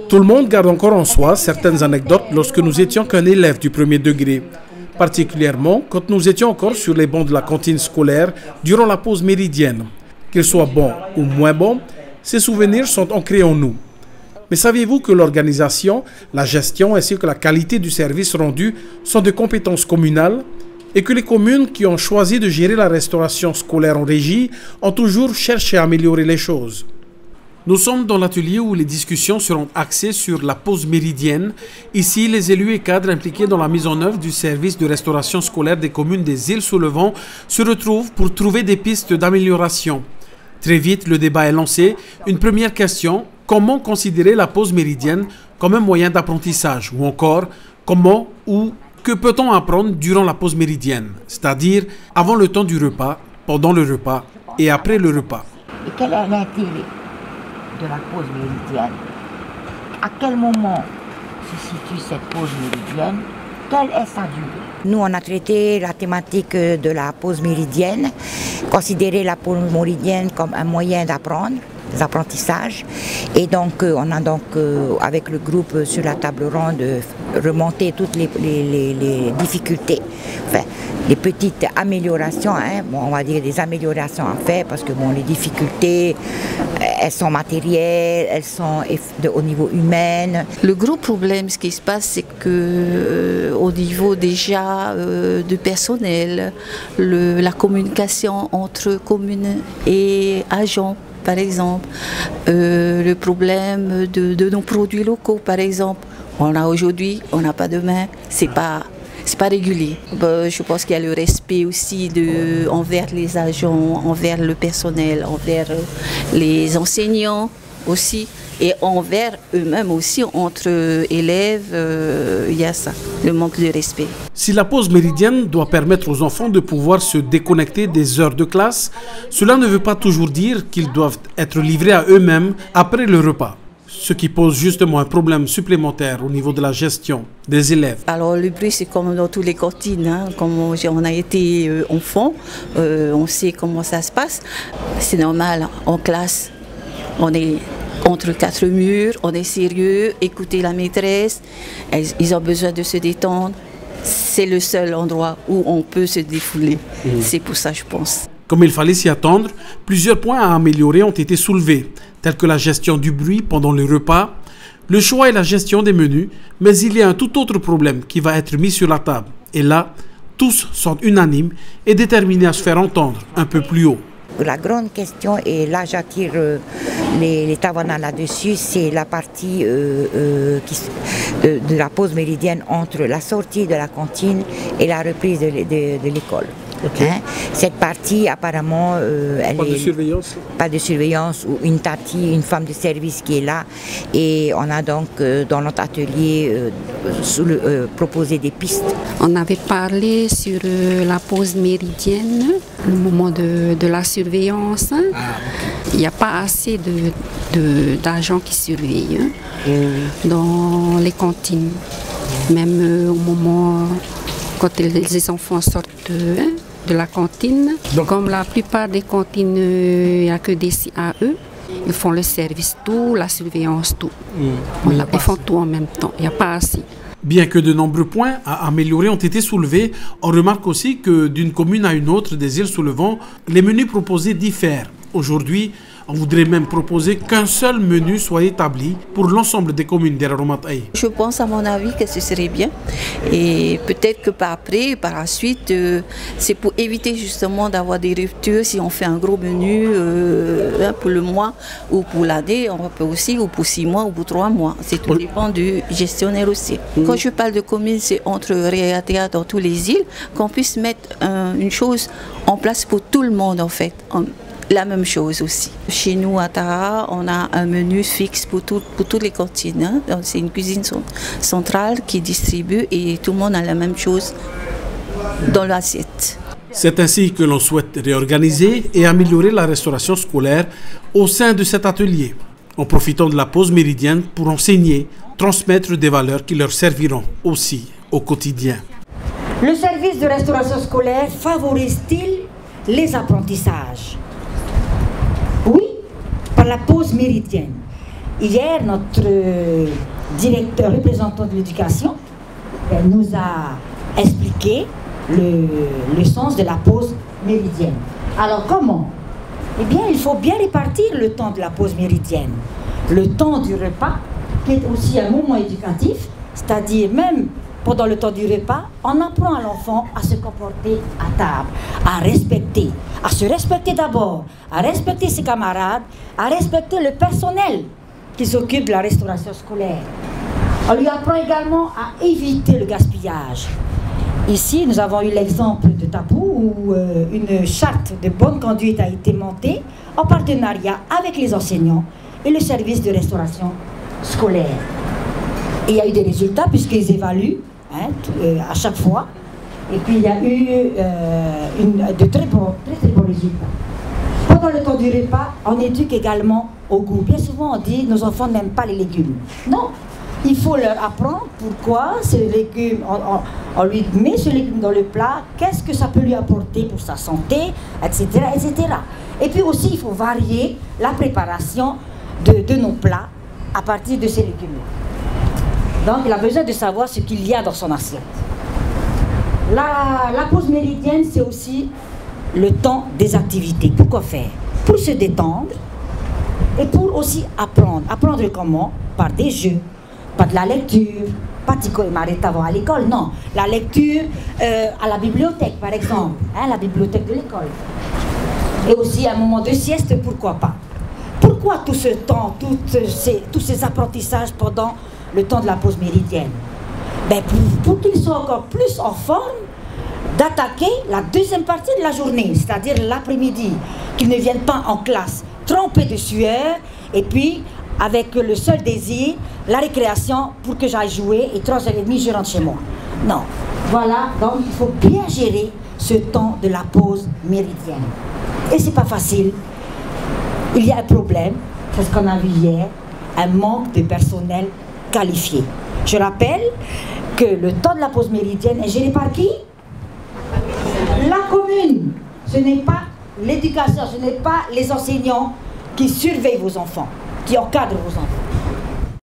Tout le monde garde encore en soi certaines anecdotes lorsque nous étions qu'un élève du premier degré, particulièrement quand nous étions encore sur les bancs de la cantine scolaire durant la pause méridienne. Qu'ils soient bons ou moins bons, ces souvenirs sont ancrés en nous. Mais saviez-vous que l'organisation, la gestion ainsi que la qualité du service rendu sont de compétences communales et que les communes qui ont choisi de gérer la restauration scolaire en régie ont toujours cherché à améliorer les choses? Nous sommes dans l'atelier où les discussions seront axées sur la pause méridienne. Ici, les élus et cadres impliqués dans la mise en œuvre du service de restauration scolaire des communes des Îles-sous-le-Vent se retrouvent pour trouver des pistes d'amélioration. Très vite, le débat est lancé. Une première question, comment considérer la pause méridienne comme un moyen d'apprentissage? Ou encore, comment ou que peut-on apprendre durant la pause méridienne? C'est-à-dire avant le temps du repas, pendant le repas et après le repas. Et quel est l'intérêt de la pause méridienne? À quel moment se situe cette pause méridienne? Quelle est sa durée? Nous, on a traité la thématique de la pause méridienne, considérer la pause méridienne comme un moyen d'apprendre, des apprentissages. Et donc, on a donc, avec le groupe sur la table ronde, remonté toutes les difficultés, enfin, des petites améliorations, hein. Bon, on va dire des améliorations à faire parce que bon, les difficultés, elles sont matérielles, elles sont au niveau humain. Le gros problème, ce qui se passe, c'est que au niveau déjà du personnel, la communication entre communes et agents, par exemple, le problème de nos produits locaux, par exemple. On a aujourd'hui, on n'a pas demain, c'est pas régulier. Je pense qu'il y a le respect aussi envers les agents, envers le personnel, envers les enseignants aussi et envers eux-mêmes aussi, entre élèves, il y a ça, le manque de respect. Si la pause méridienne doit permettre aux enfants de pouvoir se déconnecter des heures de classe, cela ne veut pas toujours dire qu'ils doivent être livrés à eux-mêmes après le repas. Ce qui pose justement un problème supplémentaire au niveau de la gestion des élèves. Alors le bruit, c'est comme dans toutes les cantines, hein. Comme on a été enfant, on sait comment ça se passe. C'est normal, en classe, on est entre quatre murs, on est sérieux, écouter la maîtresse, ils ont besoin de se détendre. C'est le seul endroit où on peut se défouler. C'est pour ça, je pense. Comme il fallait s'y attendre, plusieurs points à améliorer ont été soulevés, tels que la gestion du bruit pendant le repas, le choix et la gestion des menus, mais il y a un tout autre problème qui va être mis sur la table. Et là, tous sont unanimes et déterminés à se faire entendre un peu plus haut. La grande question, et là j'attire les Tawana là-dessus, c'est la partie de la pause méridienne entre la sortie de la cantine et la reprise de l'école. Okay. Hein? Cette partie, apparemment, elle pas de surveillance ou une tati, une femme de service qui est là. Et on a donc, dans notre atelier, proposé des pistes. On avait parlé sur la pause méridienne, le moment de la surveillance. Ah, okay. Il n'y a pas assez d'agents qui surveillent dans les cantines. Même au moment quand les enfants sortent de la cantine. Donc, comme la plupart des cantines, il n'y a que des CAE, ils font le service tout, la surveillance tout. Voilà, ils font tout en même temps, il n'y a pas assez. Bien que de nombreux points à améliorer ont été soulevés, on remarque aussi que d'une commune à une autre des Îles-sous-le-Vent, les menus proposés diffèrent. Aujourd'hui, on voudrait même proposer qu'un seul menu soit établi pour l'ensemble des communes d'Eraromat-Aï. Je pense à mon avis que ce serait bien. Et peut-être que par la suite, c'est pour éviter justement d'avoir des ruptures. Si on fait un gros menu pour le mois ou pour l'année, on peut aussi, ou pour 6 mois ou pour 3 mois. C'est tout dépend du gestionnaire aussi. Quand je parle de communes, c'est entre Réatea dans toutes les îles, qu'on puisse mettre une chose en place pour tout le monde en fait. La même chose aussi. Chez nous à Tara, on a un menu fixe pour toutes les cantines. Hein. C'est une cuisine centrale qui distribue et tout le monde a la même chose dans l'assiette. C'est ainsi que l'on souhaite réorganiser et améliorer la restauration scolaire au sein de cet atelier, en profitant de la pause méridienne pour enseigner, transmettre des valeurs qui leur serviront aussi au quotidien. Le service de restauration scolaire favorise-t-il les apprentissages? Oui, par la pause méridienne. hier, notre directeur représentant de l'éducation nous a expliqué le sens de la pause méridienne. Alors comment? Eh bien, il faut bien répartir le temps de la pause méridienne. Le temps du repas, qui est aussi un moment éducatif, c'est-à-dire même pendant le temps du repas, on apprend à l'enfant à se comporter à table, à se respecter d'abord, à respecter ses camarades, à respecter le personnel qui s'occupe de la restauration scolaire. On lui apprend également à éviter le gaspillage. Ici, nous avons eu l'exemple de Tabou où une charte de bonne conduite a été montée en partenariat avec les enseignants et le service de restauration scolaire. Et il y a eu des résultats puisqu'ils évaluent à chaque fois. Et puis il y a eu de très bons résultats. Pendant le temps du repas, on éduque également au goût. Bien souvent on dit nos enfants n'aiment pas les légumes. Non, il faut leur apprendre pourquoi ces légumes, on lui met ce légume dans le plat, qu'est-ce que ça peut lui apporter pour sa santé, etc., etc. Et puis aussi il faut varier la préparation de nos plats à partir de ces légumes. Donc il a besoin de savoir ce qu'il y a dans son assiette. La pause méridienne, c'est aussi le temps des activités. Pourquoi faire? Pour se détendre et pour aussi apprendre. Apprendre comment? Par des jeux, pas de la lecture, pas Tico et Marita vont à l'école, non. La lecture à la bibliothèque, par exemple, la bibliothèque de l'école. Et aussi un moment de sieste, pourquoi pas? Pourquoi tout ce temps, tous ces apprentissages pendant le temps de la pause méridienne? Ben pour qu'ils soient encore plus en forme d'attaquer la deuxième partie de la journée, c'est-à-dire l'après-midi, qu'ils ne viennent pas en classe trempés de sueur et puis avec le seul désir, la récréation pour que j'aille jouer et 3h30 je rentre chez moi. Non, voilà, donc il faut bien gérer ce temps de la pause méridienne. Et c'est pas facile. Il y a un problème, c'est ce qu'on a vu hier, un manque de personnel qualifié. Je rappelle que le temps de la pause méridienne est géré par qui? La commune. Ce n'est pas l'éducation, ce n'est pas les enseignants qui surveillent vos enfants, qui encadrent vos enfants.